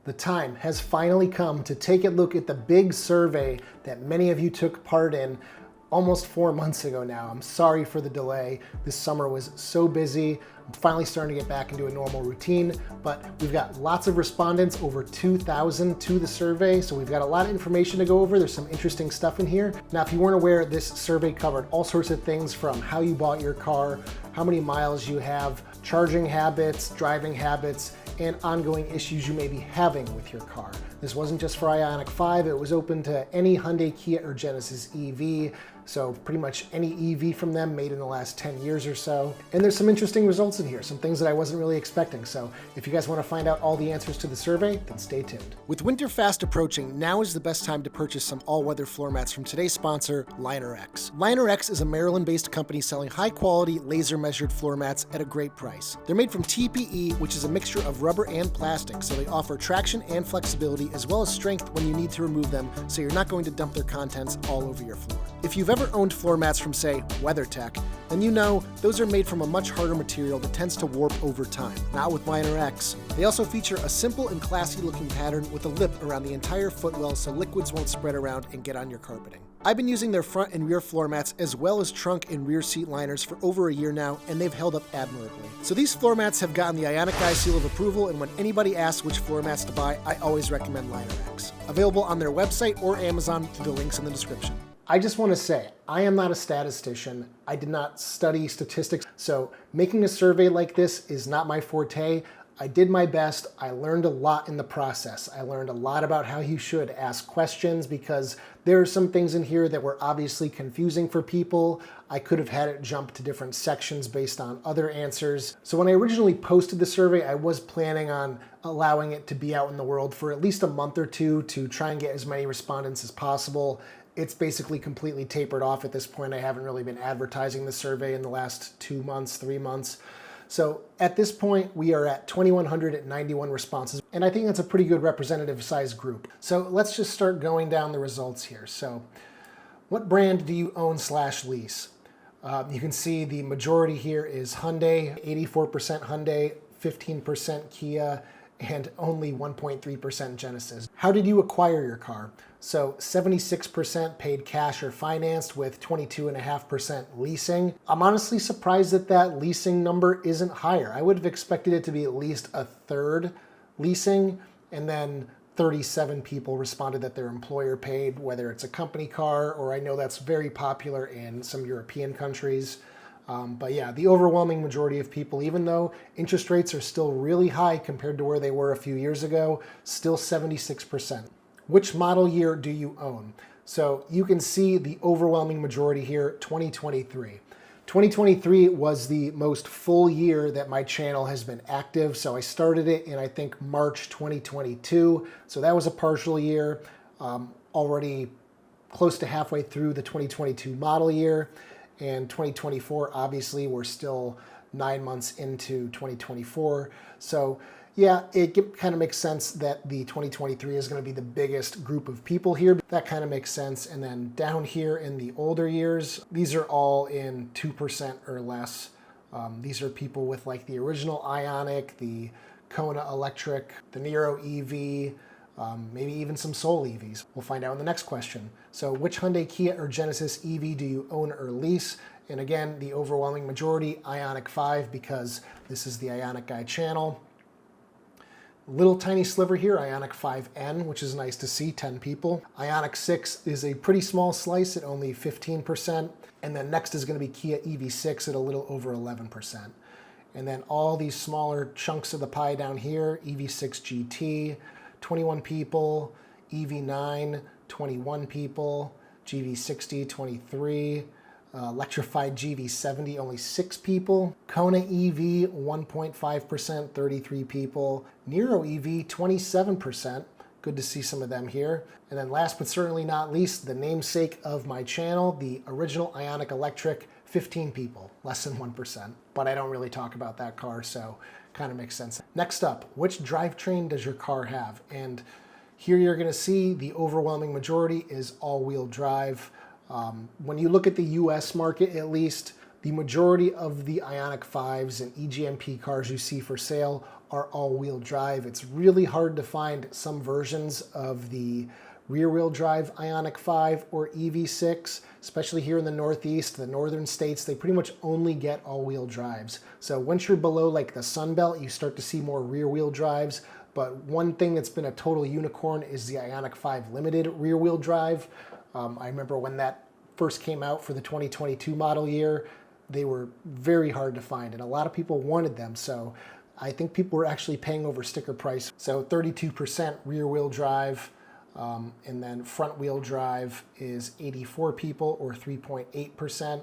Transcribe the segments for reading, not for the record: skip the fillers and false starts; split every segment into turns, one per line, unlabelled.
The time has finally come to take a look at the big survey that many of you took part in almost 4 months ago now. I'm sorry for the delay. This summer was so busy. I'm finally starting to get back into a normal routine, but we've got lots of respondents, over 2,000 to the survey, so we've got a lot of information to go over. There's some interesting stuff in here. Now, if you weren't aware, this survey covered all sorts of things from how you bought your car, how many miles you have, charging habits, driving habits, and ongoing issues you may be having with your car. This wasn't just for Ioniq 5, it was open to any Hyundai, Kia, or Genesis EV, so pretty much any EV from them made in the last 10 years or so. And there's some interesting results in here, some things that I wasn't really expecting, so if you guys want to find out all the answers to the survey, then stay tuned. With winter fast approaching, now is the best time to purchase some all-weather floor mats from today's sponsor, Ioniq. Ioniq is a Maryland-based company selling high-quality, laser-measured floor mats at a great price. They're made from TPE, which is a mixture of rubber and plastic, so they offer traction and flexibility as well as strength when you need to remove them, so you're not going to dump their contents all over your floor. If you've ever owned floor mats from, say, WeatherTech, then you know those are made from a much harder material that tends to warp over time. Not with Ioniq. They also feature a simple and classy looking pattern with a lip around the entire footwell so liquids won't spread around and get on your carpeting. I've been using their front and rear floor mats as well as trunk and rear seat liners for over a year now, and they've held up admirably. So these floor mats have gotten the Ioniq Guy seal of approval, and when anybody asks which floor mats to buy, I always recommend Ioniq. Available on their website or Amazon through the links in the description. I just want to say, I am not a statistician. I did not study statistics, so making a survey like this is not my forte. I did my best. I learned a lot in the process. I learned a lot about how you should ask questions because there are some things in here that were obviously confusing for people. I could have had it jump to different sections based on other answers. So when I originally posted the survey, I was planning on allowing it to be out in the world for at least a month or two to try and get as many respondents as possible. It's basically completely tapered off at this point. I haven't really been advertising the survey in the last 2 months, 3 months. So at this point, we are at 2,191 responses, and I think that's a pretty good representative size group. So let's just start going down the results here. So what brand do you own / lease? You can see the majority here is Hyundai, 84% Hyundai, 15% Kia, and only 1.3% Genesis. How did you acquire your car? So 76% paid cash or financed with 22.5% leasing. I'm honestly surprised that that leasing number isn't higher. I would have expected it to be at least a third leasing, and then 37 people responded that their employer paid, whether it's a company car, or I know that's very popular in some European countries. But yeah, the overwhelming majority of people, even though interest rates are still really high compared to where they were a few years ago, still 76%. Which model year do you own? So you can see the overwhelming majority here, 2023. 2023 was the most full year that my channel has been active. So I started it in, I think, March 2022. So that was a partial year, already close to halfway through the 2022 model year. And 2024, obviously, we're still 9 months into 2024. So yeah, it kind of makes sense that the 2023 is going to be the biggest group of people here. That kind of makes sense. And then down here in the older years, these are all in 2% or less. These are people with like the original Ioniq, the Kona Electric, the Niro EV, maybe even some Soul EVs. We'll find out in the next question. So which Hyundai, Kia, or Genesis EV do you own or lease? And again, the overwhelming majority, Ioniq 5, because this is the Ioniq Guy channel. Little tiny sliver here, Ioniq 5N, which is nice to see, 10 people. Ioniq 6 is a pretty small slice at only 15%. And then next is going to be Kia EV6 at a little over 11%. And then all these smaller chunks of the pie down here, EV6 GT, 21 people, EV9, 21 people, GV60, 23, electrified GV70, only 6 people, Kona EV, 1.5%, 33 people, Niro EV, 27%, good to see some of them here. And then last but certainly not least, the namesake of my channel, the original Ioniq Electric, 15 people, less than 1%. But I don't really talk about that car, so kind of makes sense. Next up, which drivetrain does your car have? And here you're going to see the overwhelming majority is all-wheel drive. When you look at the US market, at least, the majority of the Ioniq 5s and EGMP cars you see for sale are all-wheel drive. It's really hard to find some versions of the rear-wheel drive Ioniq 5 or EV6, especially here in the Northeast, the northern states. They pretty much only get all-wheel drives. So once you're below like the Sun Belt, you start to see more rear-wheel drives. But one thing that's been a total unicorn is the Ioniq 5 Limited rear-wheel drive. I remember when that first came out for the 2022 model year, they were very hard to find and a lot of people wanted them. So I think people were actually paying over sticker price. So 32% rear-wheel drive, and then front-wheel drive is 84 people or 3.8%.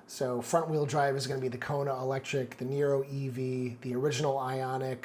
So front-wheel drive is going to be the Kona Electric, the Nero EV, the original Ioniq,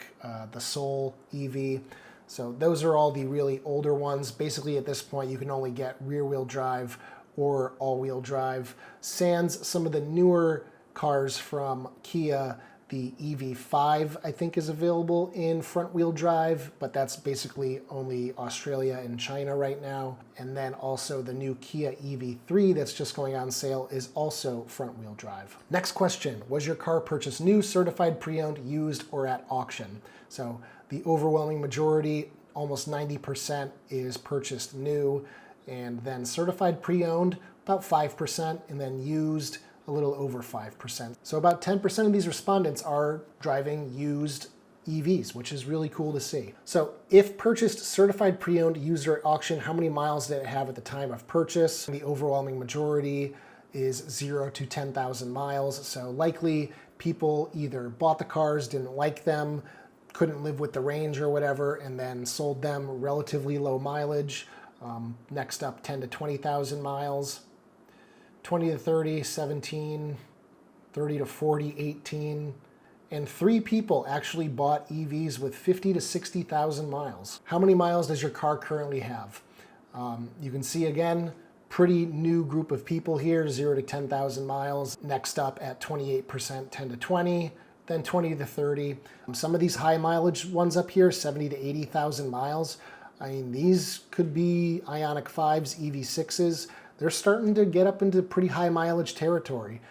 the Soul EV. So those are all the really older ones. Basically at this point you can only get rear-wheel drive or all-wheel drive. Sans some of the newer cars from Kia, the EV5 I think is available in front-wheel drive, but that's basically only Australia and China right now. And then also the new Kia EV3 that's just going on sale is also front-wheel drive. Next question, was your car purchased new, certified, pre-owned, used, or at auction? So the overwhelming majority, almost 90%, is purchased new, and then certified pre-owned, about 5%, and then used, a little over 5%. So about 10% of these respondents are driving used EVs, which is really cool to see. So if purchased certified pre-owned, used, or at auction, how many miles did it have at the time of purchase? The overwhelming majority is 0 to 10,000 miles. So likely people either bought the cars, didn't like them, couldn't live with the range or whatever, and then sold them relatively low mileage. Next up, 10 to 20,000 miles. 20 to 30, 17, 30 to 40, 18, and 3 people actually bought EVs with 50 to 60,000 miles. How many miles does your car currently have? You can see again, pretty new group of people here, 0 to 10,000 miles. Next up at 28%, 10 to 20, then 20 to 30. Some of these high mileage ones up here, 70 to 80,000 miles. I mean, these could be Ioniq 5s, EV6s. They're starting to get up into pretty high mileage territory.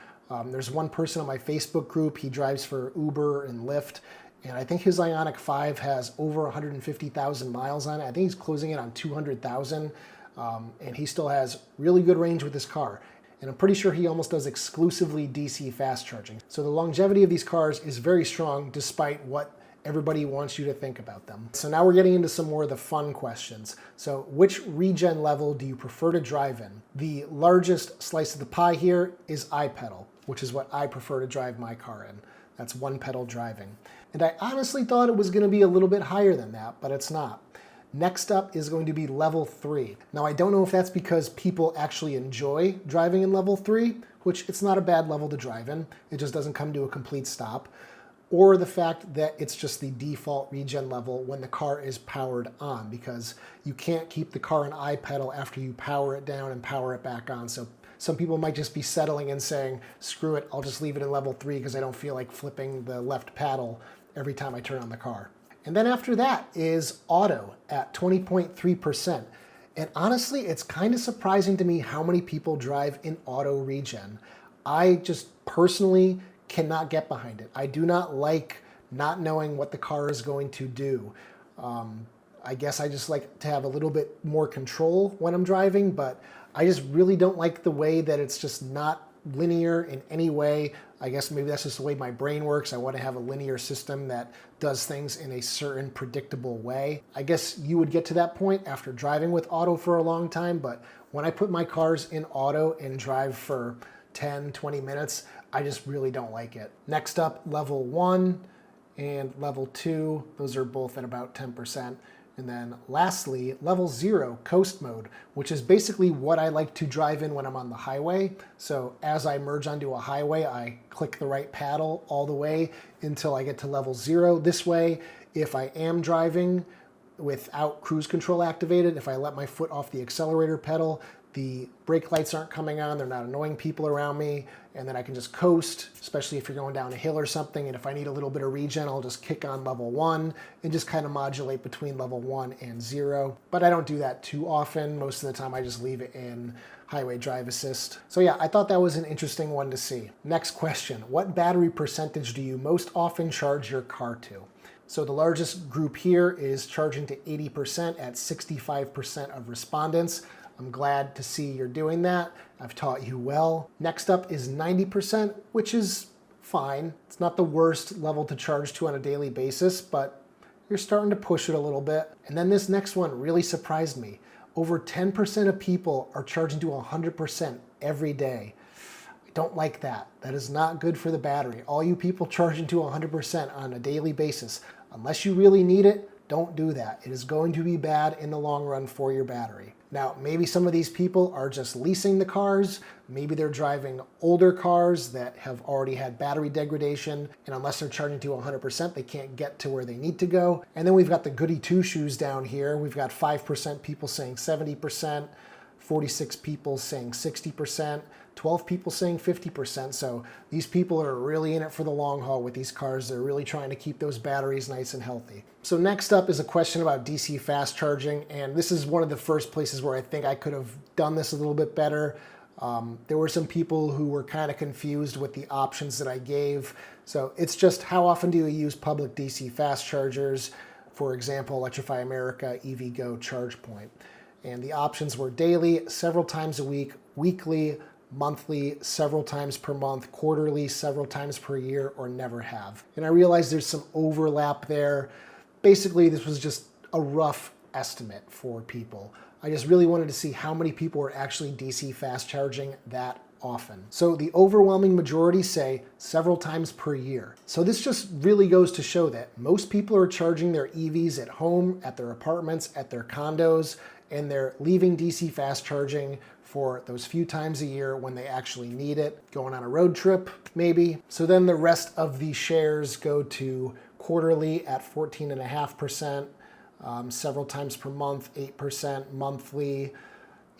There's one person on my Facebook group, he drives for Uber and Lyft, and I think his Ioniq 5 has over 150,000 miles on it. I think he's closing in on 200,000, and he still has really good range with his car. And I'm pretty sure he almost does exclusively DC fast charging. So the longevity of these cars is very strong despite what everybody wants you to think about them. So now we're getting into some more of the fun questions. So which regen level do you prefer to drive in? The largest slice of the pie here is iPedal, which is what I prefer to drive my car in. That's one pedal driving. And I honestly thought it was going to be a little bit higher than that, but it's not. Next up is going to be level 3. Now I don't know if that's because people actually enjoy driving in level 3, which it's not a bad level to drive in. It just doesn't come to a complete stop. Or the fact that it's just the default regen level when the car is powered on, because you can't keep the car in iPedal after you power it down and power it back on. So some people might just be settling and saying, screw it, I'll just leave it in level 3 because I don't feel like flipping the left paddle every time I turn on the car. And then after that is auto at 20.3%. And honestly, it's kind of surprising to me how many people drive in auto regen. I just personally cannot get behind it. I do not like not knowing what the car is going to do. I guess I just like to have a little bit more control when I'm driving, but I just really don't like the way that it's just not linear in any way. I guess maybe that's just the way my brain works. I want to have a linear system that does things in a certain predictable way. I guess you would get to that point after driving with auto for a long time, but when I put my cars in auto and drive for 10, 20 minutes, I just really don't like it. Next up, level 1 and level 2. Those are both at about 10%. And then lastly, level 0, coast mode, which is basically what I like to drive in when I'm on the highway. So as I merge onto a highway, I click the right paddle all the way until I get to level 0. This way, if I am driving without cruise control activated, if I let my foot off the accelerator pedal, the brake lights aren't coming on, they're not annoying people around me, and then I can just coast, especially if you're going down a hill or something, and if I need a little bit of regen, I'll just kick on level 1 and just kind of modulate between level 1 and 0. But I don't do that too often. Most of the time I just leave it in highway drive assist. So yeah, I thought that was an interesting one to see. Next question, what battery percentage do you most often charge your car to? So the largest group here is charging to 80% at 65% of respondents. I'm glad to see you're doing that. I've taught you well. Next up is 90%, which is fine. It's not the worst level to charge to on a daily basis, but you're starting to push it a little bit. And then this next one really surprised me. Over 10% of people are charging to 100% every day. I don't like that. That is not good for the battery. All you people charging to 100% on a daily basis, unless you really need it, don't do that. It is going to be bad in the long run for your battery. Now, maybe some of these people are just leasing the cars. Maybe they're driving older cars that have already had battery degradation, and unless they're charging to 100%, they can't get to where they need to go. And then we've got the goody two-shoes down here. We've got 5% people saying 70%, 46 people saying 60%, 12 people saying 50%. So these people are really in it for the long haul with these cars. They're really trying to keep those batteries nice and healthy. So next up is a question about DC fast charging. And this is one of the first places where I think I could have done this a little bit better. There were some people who were kind of confused with the options that I gave. So it's just, how often do you use public DC fast chargers? For example, Electrify America, EVgo, ChargePoint. And the options were daily, several times a week, weekly, monthly, several times per month, quarterly, several times per year, or never have. And I realized there's some overlap there. Basically, this was just a rough estimate for people. I just really wanted to see how many people were actually DC fast charging that often. So the overwhelming majority say several times per year. So this just really goes to show that most people are charging their EVs at home, at their apartments, at their condos, and they're leaving DC fast charging for those few times a year when they actually need it, going on a road trip maybe. So then the rest of the shares go to quarterly at 14.5%, several times per month, 8%, monthly,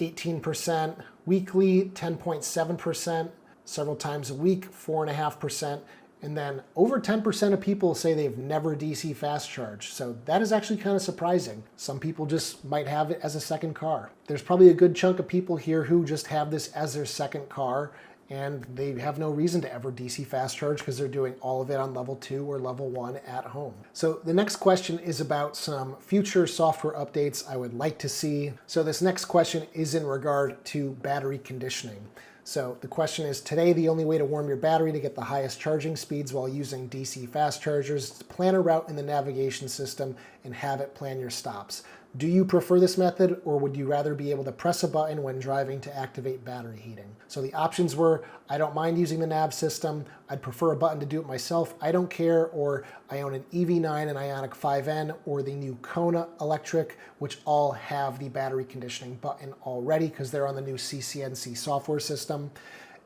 18%, weekly, 10.7%, several times a week, 4.5%, and then over 10% of people say they've never DC fast charged. So that is actually kind of surprising. Some people just might have it as a second car. There's probably a good chunk of people here who just have this as their second car, and they have no reason to ever DC fast charge because they're doing all of it on level 2 or level 1 at home. So the next question is about some future software updates I would like to see. So this next question is in regard to battery conditioning. So the question is, today the only way to warm your battery to get the highest charging speeds while using DC fast chargers is to plan a route in the navigation system and have it plan your stops. Do you prefer this method, or would you rather be able to press a button when driving to activate battery heating? So the options were, I don't mind using the nav system, I'd prefer a button to do it myself, I don't care, or I own an EV9 and Ioniq 5N, or the new Kona electric, which all have the battery conditioning button already because they're on the new CCNC software system.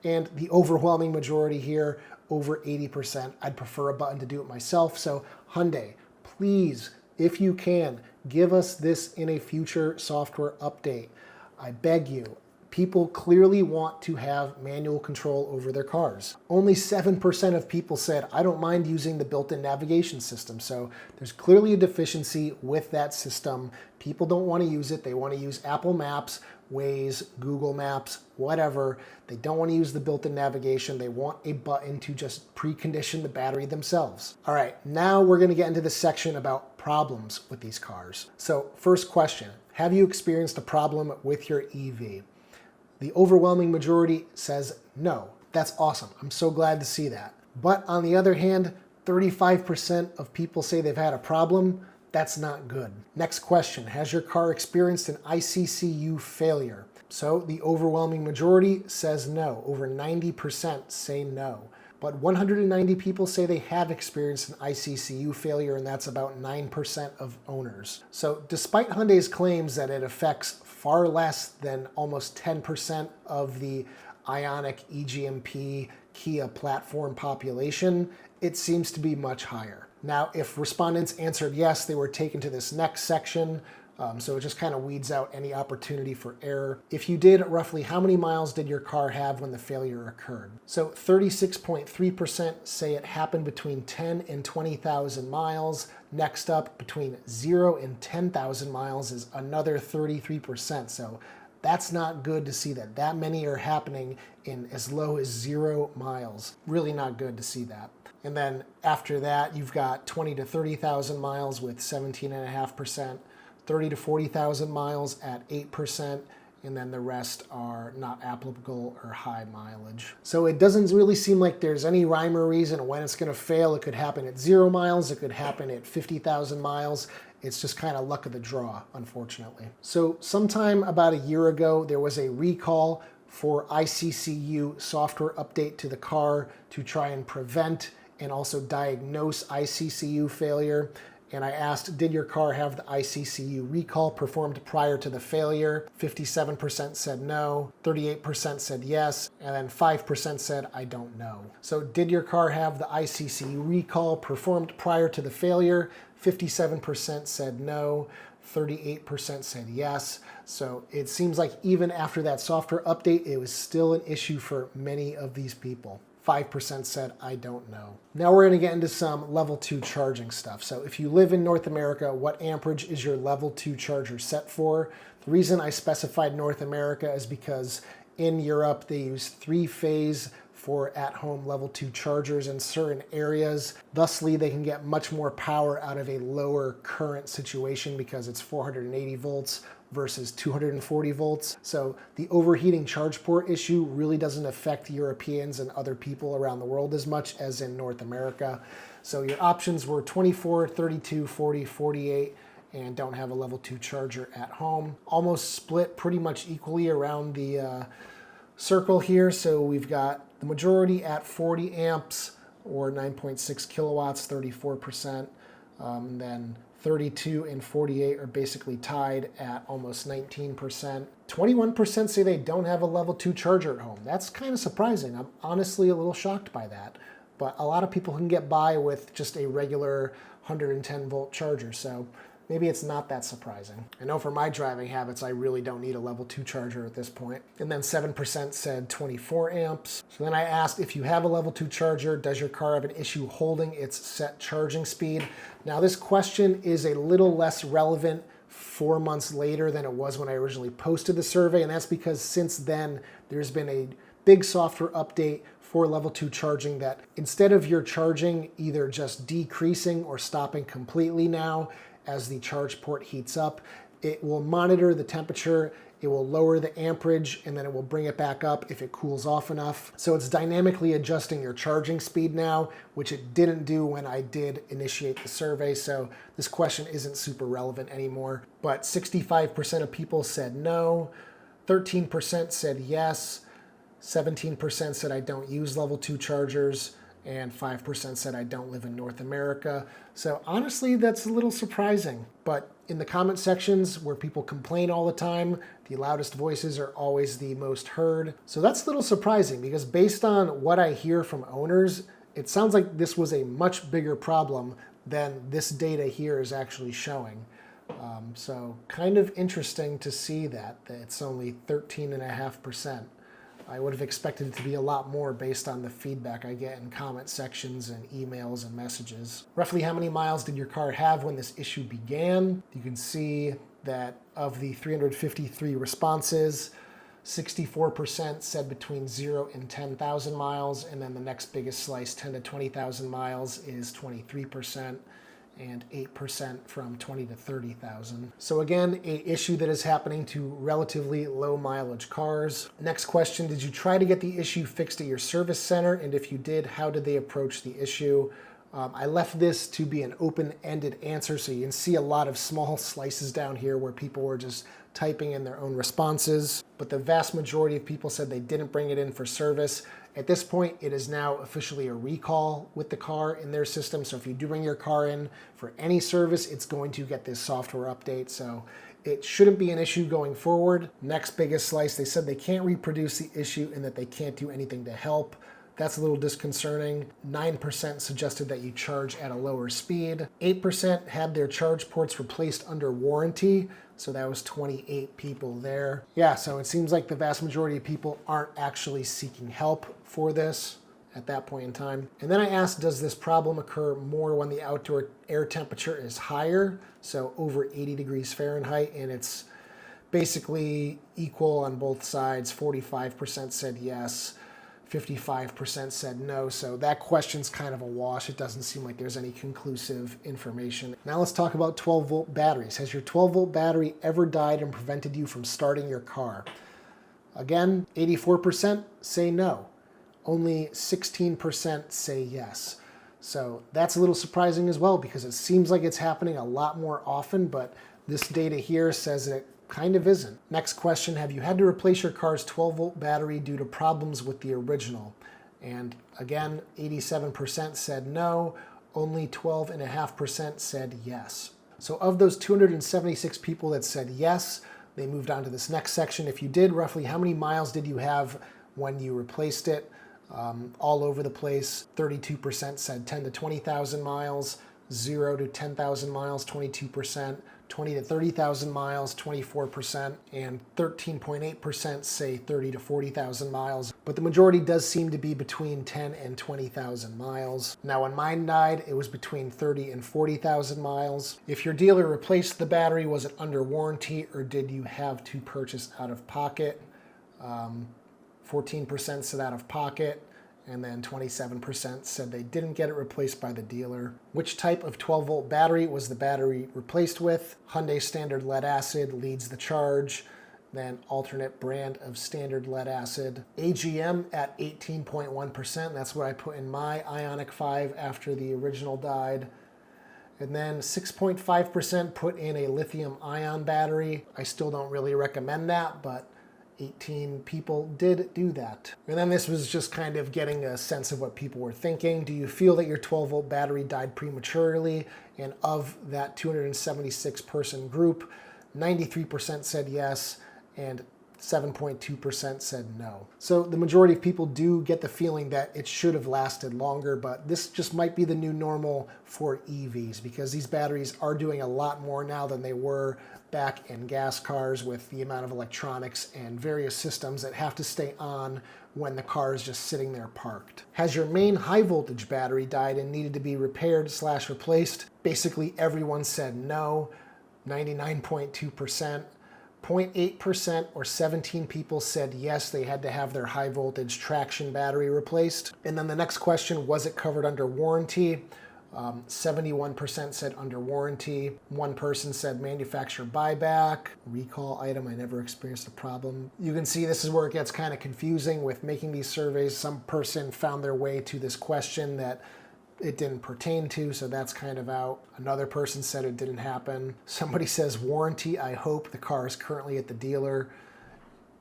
And the overwhelming majority here, over 80%, I'd prefer a button to do it myself. So Hyundai, please, if you can, give us this in a future software update. I beg you. People clearly want to have manual control over their cars. Only 7% of people said, I don't mind using the built-in navigation system. So there's clearly a deficiency with that system. People don't want to use it. They want to use Apple Maps, Waze, Google Maps, whatever. They don't want to use the built-in navigation. They want a button to just precondition the battery themselves. All right, now we're going to get into the section about problems with these cars. So first question, have you experienced a problem with your EV? The overwhelming majority says no. That's awesome. I'm so glad to see that. But on the other hand, 35% of people say they've had a problem. That's not good. Next question, has your car experienced an ICCU failure? So the overwhelming majority says no. Over 90% say no. But 190 people say they have experienced an ICCU failure, and that's about 9% of owners. So despite Hyundai's claims that it affects far less than almost 10% of the Ioniq eGMP Kia platform population, it seems to be much higher. Now, if respondents answered yes, they were taken to this next section. So it just kind of weeds out any opportunity for error. If you did, roughly how many miles did your car have when the failure occurred? So 36.3% say it happened between 10 and 20,000 miles. Next up, between 0 and 10,000 miles is another 33%. So that's not good to see that many are happening in as low as 0 miles. Really not good to see that. And then after that, you've got 20 to 30,000 miles with 17.5%, 30 to 40,000 miles at 8%, and then the rest are not applicable or high mileage. So it doesn't really seem like there's any rhyme or reason when it's going to fail. It could happen at 0 miles, it could happen at 50,000 miles. It's just kind of luck of the draw, unfortunately. So sometime about a year ago, there was a recall for ICCU software update to the car to try and prevent and also diagnose ICCU failure. And I asked, did your car have the ICCU recall performed prior to the failure? 57% said no, 38% said yes, and then 5% said, I don't know. So did your car have the ICCU recall performed prior to the failure? 57% said no, 38% said yes. So it seems like even after that software update, it was still an issue for many of these people. 5% said, I don't know. Now we're going to get into some level 2 charging stuff. So if you live in North America, what amperage is your level 2 charger set for? The reason I specified North America is because in Europe, they use 3-phase for at-home level 2 chargers in certain areas. Thusly, they can get much more power out of a lower current situation because it's 480 volts versus 240 volts. So the overheating charge port issue really doesn't affect Europeans and other people around the world as much as in North America. So your options were 24, 32, 40, 48, and don't have a level 2 charger at home. Almost split pretty much equally around the circle here. So we've got the majority at 40 amps or 9.6 kilowatts, 34%. Then 32 and 48 are basically tied at almost 19%. 21% say they don't have a level 2 charger at home. That's kind of surprising. I'm honestly a little shocked by that. But a lot of people can get by with just a regular 110 volt charger. So maybe it's not that surprising. I know for my driving habits, I really don't need a level 2 charger at this point. And then 7% said 24 amps. So then I asked, if you have a level 2 charger, does your car have an issue holding its set charging speed? Now this question is a little less relevant 4 months later than it was when I originally posted the survey. And that's because since then, there's been a big software update for level 2 charging that instead of your charging either just decreasing or stopping completely now, as the charge port heats up, it will monitor the temperature, it will lower the amperage, and then it will bring it back up if it cools off enough. So it's dynamically adjusting your charging speed now, which it didn't do when I did initiate the survey. So this question isn't super relevant anymore. But 65% of people said no, 13% said yes, 17% said I don't use level 2 chargers, and 5% said I don't live in North America. So honestly, that's a little surprising. But in the comment sections where people complain all the time, the loudest voices are always the most heard. So that's a little surprising because based on what I hear from owners, it sounds like this was a much bigger problem than this data here is actually showing. So kind of interesting to see that it's only 13.5%. I would have expected it to be a lot more based on the feedback I get in comment sections and emails and messages. Roughly how many miles did your car have when this issue began? You can see that of the 353 responses, 64% said between 0 and 10,000 miles, and then the next biggest slice, 10 to 20,000 miles, is 23%. And 8% from 20 to 30,000. So again, an issue that is happening to relatively low mileage cars. Next question, did you try to get the issue fixed at your service center? And if you did, how did they approach the issue? I left this to be an open-ended answer, so you can see a lot of small slices down here where people were just typing in their own responses. But the vast majority of people said they didn't bring it in for service. At this point, it is now officially a recall with the car in their system. So if you do bring your car in for any service, it's going to get this software update. So it shouldn't be an issue going forward. Next biggest slice, they said they can't reproduce the issue and that they can't do anything to help. That's a little disconcerting. 9% suggested that you charge at a lower speed. 8% had their charge ports replaced under warranty. So that was 28 people there. Yeah, so it seems like the vast majority of people aren't actually seeking help for this at that point in time. And then I asked, does this problem occur more when the outdoor air temperature is higher? So over 80 degrees Fahrenheit, and it's basically equal on both sides. 45% said yes, 55% said no, so that question's kind of a wash. It doesn't seem like there's any conclusive information. Now let's talk about 12-volt batteries. Has your 12-volt battery ever died and prevented you from starting your car? Again, 84% say no. Only 16% say yes. So that's a little surprising as well, because it seems like it's happening a lot more often, but this data here says it kind of isn't. Next question, have you had to replace your car's 12-volt battery due to problems with the original? And again, 87% said no, only 12.5% said yes. So of those 276 people that said yes, they moved on to this next section. If you did, roughly how many miles did you have when you replaced it? All over the place. 32% said 10 to 20,000 miles, 0 to 10,000 miles, 22%, 20 to 30,000 miles, 24%, and 13.8% say 30 to 40,000 miles. But the majority does seem to be between 10 and 20,000 miles. Now when mine died, it was between 30 and 40,000 miles. If your dealer replaced the battery, was it under warranty or did you have to purchase out of pocket? 14% said out of pocket, and then 27% said they didn't get it replaced by the dealer. Which type of 12-volt battery was the battery replaced with? Hyundai standard lead acid leads the charge, then alternate brand of standard lead acid. AGM at 18.1%, that's what I put in my Ioniq 5 after the original died. And then 6.5% put in a lithium ion battery. I still don't really recommend that, but 18 people did do that. And then this was just kind of getting a sense of what people were thinking. Do you feel that your 12-volt battery died prematurely? And of that 276 person group, 93% said yes, and 7.2% said no. So the majority of people do get the feeling that it should have lasted longer, but this just might be the new normal for EVs, because these batteries are doing a lot more now than they were back in gas cars, with the amount of electronics and various systems that have to stay on when the car is just sitting there parked. Has your main high voltage battery died and needed to be repaired / replaced? Basically everyone said no, 99.2%. 0.8% or 17 people said yes, they had to have their high voltage traction battery replaced. And then the next question, was it covered under warranty? 71% said under warranty. One person said manufacturer buyback. Recall item, I never experienced a problem. You can see this is where it gets kind of confusing with making these surveys. Some person found their way to this question that it didn't pertain to, so that's kind of out. Another person said it didn't happen. Somebody says warranty, I hope the car is currently at the dealer.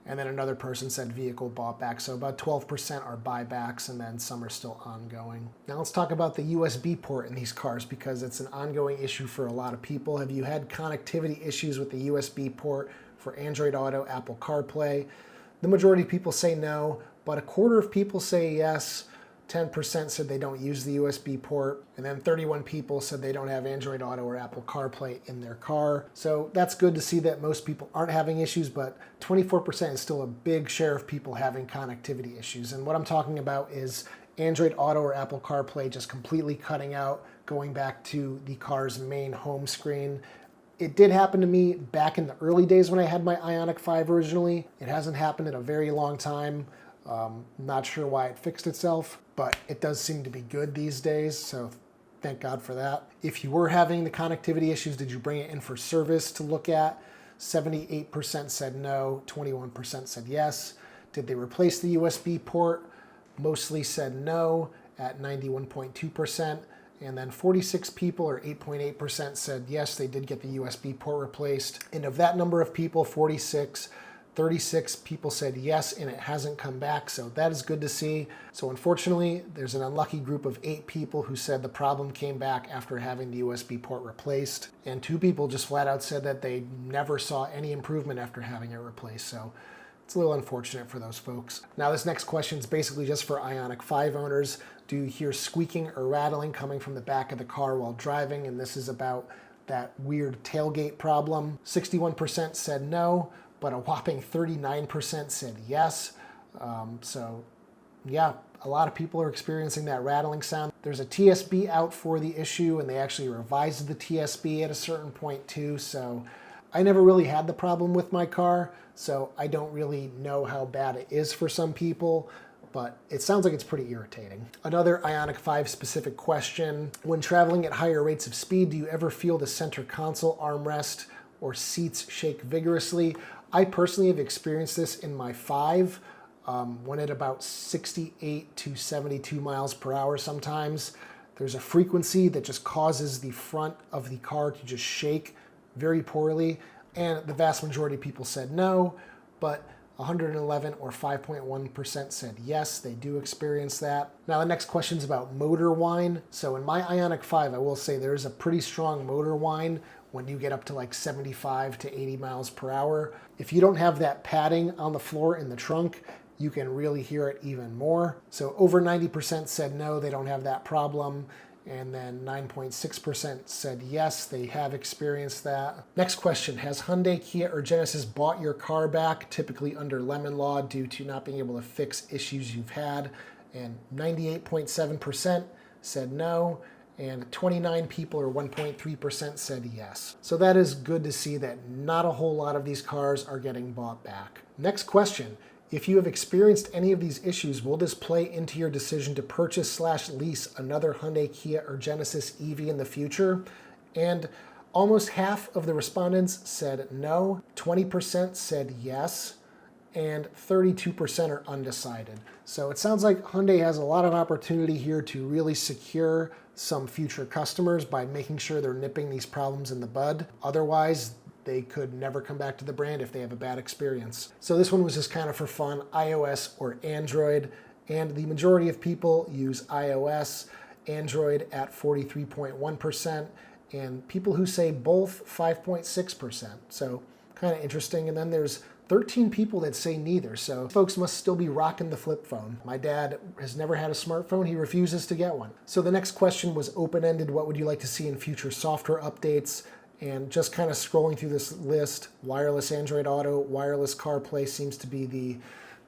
And then another person said vehicle bought back. So about 12% are buybacks, and then some are still ongoing. Now let's talk about the USB port in these cars, because it's an ongoing issue for a lot of people. Have you had connectivity issues with the USB port for Android Auto, Apple CarPlay? The majority of people say no, but a quarter of people say yes. 10% said they don't use the USB port, and then 31 people said they don't have Android Auto or Apple CarPlay in their car. So that's good to see that most people aren't having issues, but 24% is still a big share of people having connectivity issues. And what I'm talking about is Android Auto or Apple CarPlay just completely cutting out, going back to the car's main home screen. It did happen to me back in the early days when I had my Ioniq 5 originally. It hasn't happened in a very long time. Not sure why it fixed itself, but it does seem to be good these days, so thank God for that. If you were having the connectivity issues, did you bring it in for service to look at? 78% said no, 21% said yes. Did they replace the USB port? Mostly said no at 91.2%. And then 46 people, or 8.8%, said yes, they did get the USB port replaced. And of that number of people, 36 people said yes, and it hasn't come back, so that is good to see. So unfortunately, there's an unlucky group of 8 people who said the problem came back after having the USB port replaced, and 2 people just flat out said that they never saw any improvement after having it replaced, so it's a little unfortunate for those folks. Now this next question is basically just for Ioniq 5 owners. Do you hear squeaking or rattling coming from the back of the car while driving? And this is about that weird tailgate problem. 61% said no, but a whopping 39% said yes. So yeah, a lot of people are experiencing that rattling sound. There's a TSB out for the issue, and they actually revised the TSB at a certain point too. So I never really had the problem with my car, so I don't really know how bad it is for some people. but it sounds like it's pretty irritating. Another Ioniq 5 specific question. When traveling at higher rates of speed, do you ever feel the center console armrest or seats shake vigorously? I personally have experienced this in my 5 when at about 68 to 72 miles per hour sometimes. There's a frequency that just causes the front of the car to just shake very poorly, and the vast majority of people said no, but 111 or 5.1% said yes, they do experience that. Now the next question is about motor whine. So in my Ioniq 5, I will say there's a pretty strong motor whine when you get up to like 75 to 80 miles per hour. If you don't have that padding on the floor in the trunk, you can really hear it even more. So over 90% said no, they don't have that problem. And then 9.6% said yes, they have experienced that. Next question, has Hyundai, Kia, or Genesis bought your car back, typically under lemon law, due to not being able to fix issues you've had? And 98.7% said no, and 29 people, or 1.3%, said yes. So that is good to see that not a whole lot of these cars are getting bought back. Next question. If you have experienced any of these issues, will this play into your decision to purchase/lease another Hyundai, Kia, or Genesis EV in the future? And almost half of the respondents said no, 20% said yes, and 32% are undecided. So it sounds like Hyundai has a lot of opportunity here to really secure some future customers by making sure they're nipping these problems in the bud. Otherwise, they could never come back to the brand if they have a bad experience. So this one was just kind of for fun, iOS or Android, and the majority of people use iOS, Android at 43.1%, and people who say both 5.6%. So kind of interesting. And then there's 13 people that say neither. So folks must still be rocking the flip phone. My dad has never had a smartphone. He refuses to get one. So the next question was open-ended. What would you like to see in future software updates? And just kind of scrolling through this list, wireless Android Auto, wireless CarPlay seems to be the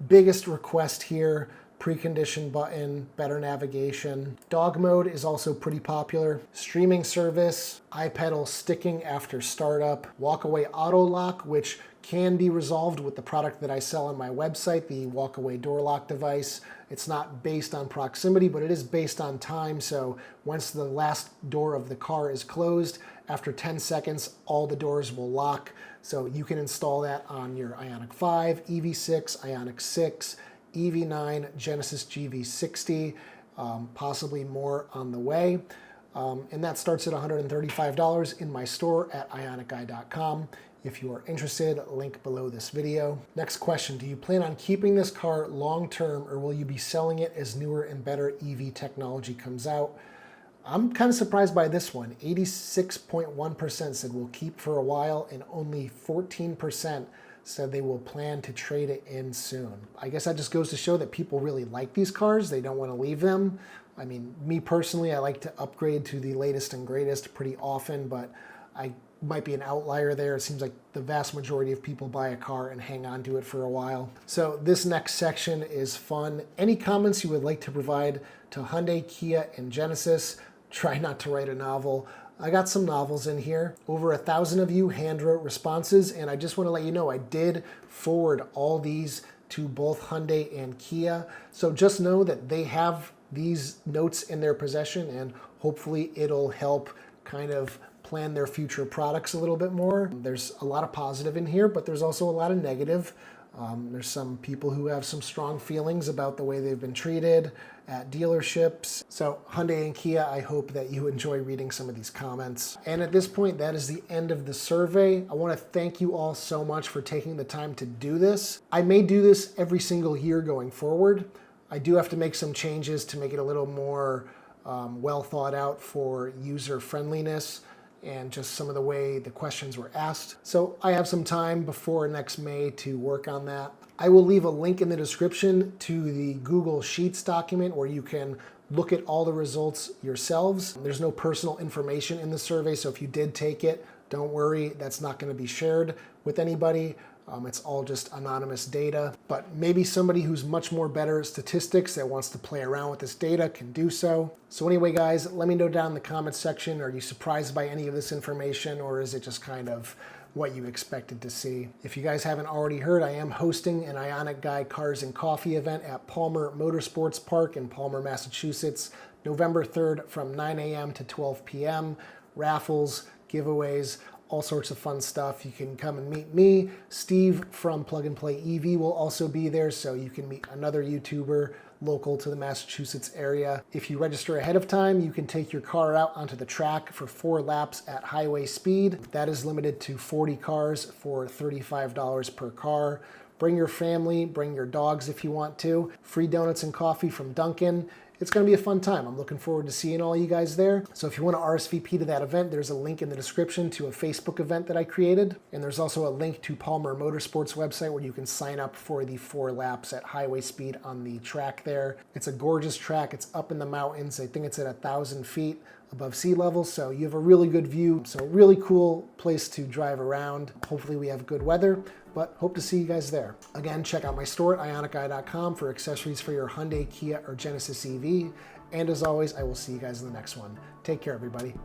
biggest request here. Precondition button, better navigation. Dog mode is also pretty popular. Streaming service, iPedal sticking after startup. Walkaway auto lock, which can be resolved with the product that I sell on my website, the walkaway door lock device. It's not based on proximity, but it is based on time. So once the last door of the car is closed, after 10 seconds, all the doors will lock. So you can install that on your Ioniq 5, EV6, Ioniq 6, EV9, Genesis GV60, possibly more on the way. And that starts at $135 in my store at ioniqguy.com. If you are interested, link below this video. Next question, do you plan on keeping this car long-term, or will you be selling it as newer and better EV technology comes out? I'm kind of surprised by this one. 86.1% said we'll keep for a while, and only 14% said they will plan to trade it in soon. I guess that just goes to show that people really like these cars. They don't want to leave them. I mean, me personally, I like to upgrade to the latest and greatest pretty often, but I might be an outlier there. It seems like the vast majority of people buy a car and hang on to it for a while. So this next section is fun. Any comments you would like to provide to Hyundai, Kia, and Genesis? Try not to write a novel. I got some novels in here. Over 1,000 of you hand wrote responses, and I just want to let you know I did forward all these to both Hyundai and Kia. So just know that they have these notes in their possession, and hopefully it'll help kind of plan their future products a little bit more. There's a lot of positive in here, but there's also a lot of negative. There's some people who have some strong feelings about the way they've been treated at dealerships. So Hyundai and Kia, I hope that you enjoy reading some of these comments. And at this point, that is the end of the survey. I want to thank you all so much for taking the time to do this. I may do this every single year going forward. I do have to make some changes to make it a little more well thought out for user friendliness and just some of the way the questions were asked. So I have some time before next May to work on that. I will leave a link in the description to the Google Sheets document where you can look at all the results yourselves. There's no personal information in the survey, so if you did take it, don't worry, that's not going to be shared with anybody. It's all just anonymous data, but maybe somebody who's much more better at statistics that wants to play around with this data can do so. So anyway, guys, let me know down in the comments section, are you surprised by any of this information, or is it just kind of what you expected to see. If you guys haven't already heard, I am hosting an Ioniq Guy Cars and Coffee event at Palmer Motorsports Park in Palmer, Massachusetts, November 3rd from 9 a.m. to 12 p.m. Raffles, giveaways, all sorts of fun stuff. You can come and meet me. Steve from Plug and Play EV will also be there, so you can meet another YouTuber local to the Massachusetts area. If you register ahead of time, you can take your car out onto the track for 4 laps at highway speed. That is limited to 40 cars for $35 per car. Bring your family, bring your dogs if you want to. Free donuts and coffee from Dunkin'. It's going to be a fun time. I'm looking forward to seeing all you guys there. So if you want to RSVP to that event, there's a link in the description to a Facebook event that I created. And there's also a link to Palmer Motorsports website where you can sign up for the 4 laps at highway speed on the track there. It's a gorgeous track. It's up in the mountains. I think it's at 1,000 feet above sea level, so you have a really good view. So really cool place to drive around. Hopefully we have good weather, but hope to see you guys there. Again, check out my store at ioniqguy.com for accessories for your Hyundai, Kia, or Genesis EV. And as always, I will see you guys in the next one. Take care, everybody.